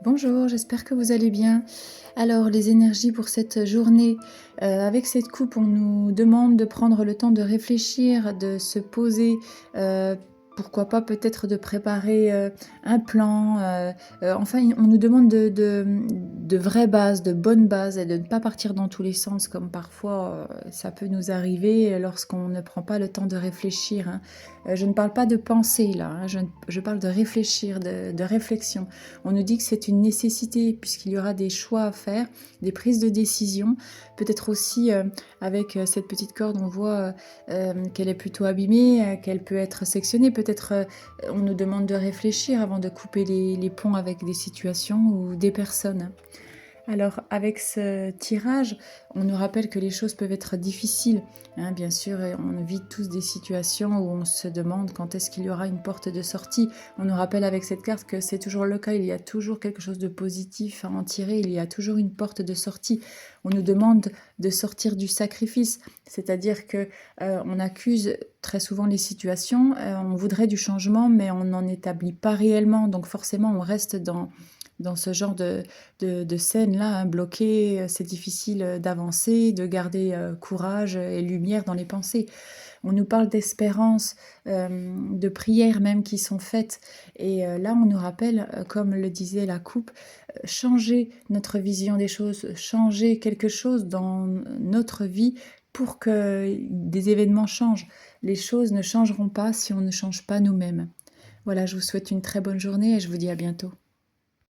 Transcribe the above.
Bonjour, j'espère que vous allez bien. Alors, les énergies pour cette journée, avec cette coupe, on nous demande de prendre le temps de réfléchir, de se poser, pourquoi pas peut-être de préparer un plan. Enfin, on nous demande de vraies bases, de bonnes bases et de ne pas partir dans tous les sens comme parfois ça peut nous arriver lorsqu'on ne prend pas le temps de réfléchir, hein. Je ne parle pas de penser là, hein, je parle de réfléchir, de réflexion. On nous dit que c'est une nécessité puisqu'il y aura des choix à faire, des prises de décision. Peut-être aussi avec cette petite corde, on voit qu'elle est plutôt abîmée, qu'elle peut être sectionnée. Peut-être on nous demande de réfléchir avant de couper les ponts avec des situations ou des personnes. Alors, avec ce tirage, on nous rappelle que les choses peuvent être difficiles, hein, bien sûr, et on vit tous des situations où on se demande quand est-ce qu'il y aura une porte de sortie. On nous rappelle avec cette carte que c'est toujours le cas, il y a toujours quelque chose de positif à en tirer, il y a toujours une porte de sortie. On nous demande de sortir du sacrifice, c'est-à-dire que on accuse très souvent les situations, on voudrait du changement, mais on n'en établit pas réellement, donc forcément on reste dans ce genre de scène-là, hein, bloquée, c'est difficile d'avancer, de garder courage et lumière dans les pensées. On nous parle d'espérance, de prières même qui sont faites. Et là, on nous rappelle, comme le disait la coupe, changer notre vision des choses, changer quelque chose dans notre vie pour que des événements changent. Les choses ne changeront pas si on ne change pas nous-mêmes. Voilà, je vous souhaite une très bonne journée et je vous dis à bientôt.